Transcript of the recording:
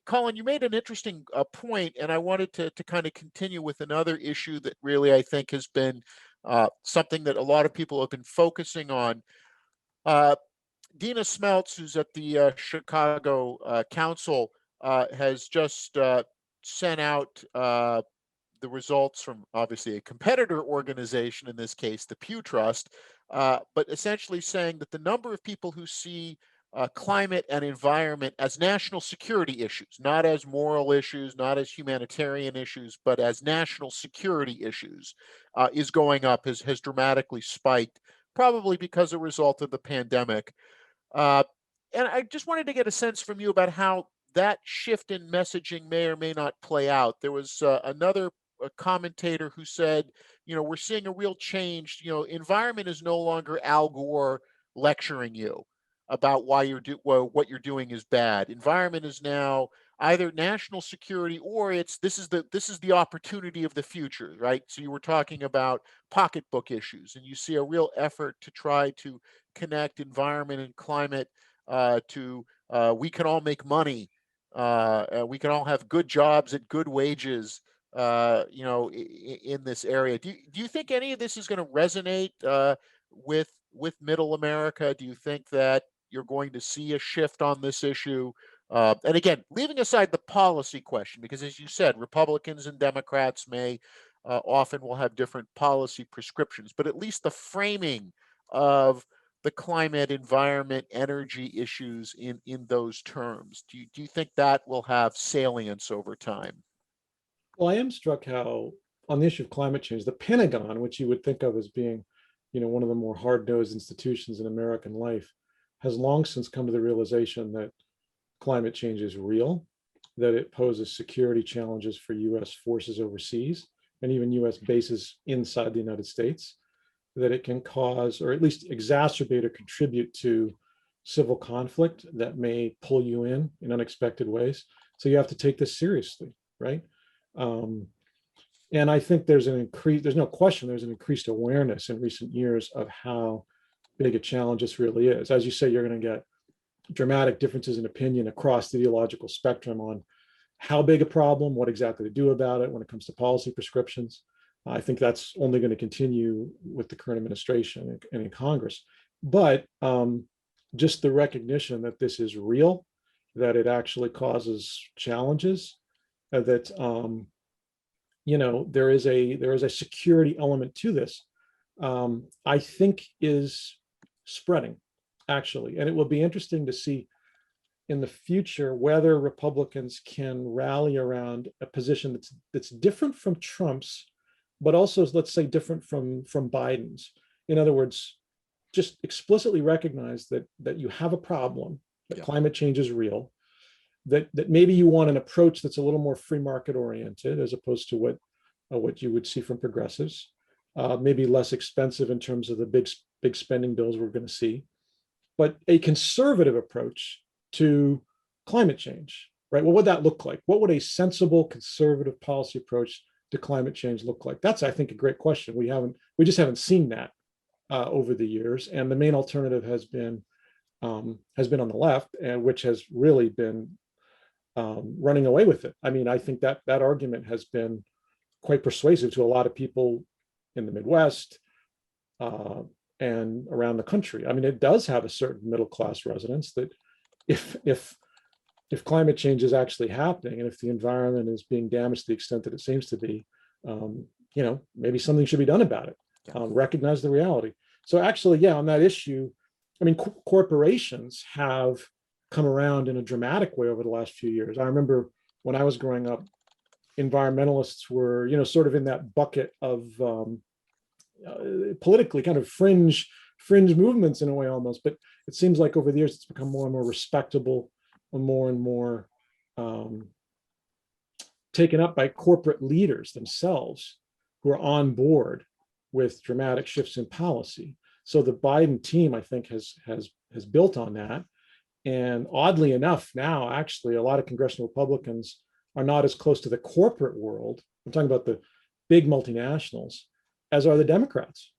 Colin, you made an interesting point, and I wanted to kind of continue with another issue that really I think has been something that a lot of people have been focusing on. Dina Smeltz, who's at the Chicago Council, has just sent out the results from obviously a competitor organization, in this case, the Pew Trust, but essentially saying that the number of people who see climate and environment as national security issues, not as moral issues, not as humanitarian issues, but as national security issues, is going up, has dramatically spiked, probably because a result of the pandemic. And I just wanted to get a sense from you about how that shift in messaging may or may not play out. There was another commentator who said, we're seeing a real change. Environment is no longer Al Gore lecturing you about why what you're doing is bad. Environment is now either national security or this is the opportunity of the future, right? So you were talking about pocketbook issues, and you see a real effort to try to connect environment and climate to we can all make money, we can all have good jobs at good wages, in this area. Do you think any of this is going to resonate with middle America? Do you think that you're going to see a shift on this issue? And again, leaving aside the policy question, because as you said, Republicans and Democrats may often will have different policy prescriptions, but at least the framing of the climate, environment, energy issues in those terms. Do you think that will have salience over time? Well, I am struck how, on the issue of climate change, the Pentagon, which you would think of as being, one of the more hard-nosed institutions in American life, has long since come to the realization that climate change is real, that it poses security challenges for U.S. forces overseas and even U.S. bases inside the United States, that it can cause, or at least exacerbate or contribute to, civil conflict that may pull you in unexpected ways. So you have to take this seriously, right? And I think there's no question, there's an increased awareness in recent years of how big a challenge this really is. As you say, you're going to get dramatic differences in opinion across the ideological spectrum on how big a problem, what exactly to do about it when it comes to policy prescriptions. I think that's only going to continue with the current administration and in Congress. But just the recognition that this is real, that it actually causes challenges, that there is a security element to this, I think is spreading, actually. And it will be interesting to see in the future whether Republicans can rally around a position that's different from Trump's, but also, let's say, different from Biden's. In other words, just explicitly recognize that you have a problem, that climate change is real, that maybe you want an approach that's a little more free market oriented as opposed to what you would see from progressives, maybe less expensive in terms of the big spending bills we're going to see, but a conservative approach to climate change, right? What would that look like? What would a sensible conservative policy approach to climate change look like? That's, I think, a great question. We just haven't seen that over the years, and the main alternative has been on the left, and which has really been running away with it. I mean, I think that argument has been quite persuasive to a lot of people in the Midwest and around the country. I mean, it does have a certain middle class resonance that if climate change is actually happening and if the environment is being damaged to the extent that it seems to be, maybe something should be done about it. Recognize the reality. So actually, on that issue, I mean, corporations have come around in a dramatic way over the last few years. I remember when I was growing up, environmentalists were, sort of in that bucket of politically kind of fringe movements in a way almost. But it seems like over the years, it's become more and more respectable, and more taken up by corporate leaders themselves who are on board with dramatic shifts in policy. So the Biden team, I think, has built on that. And oddly enough, now actually a lot of congressional Republicans are not as close to the corporate world, I'm talking about the big multinationals, as are the Democrats.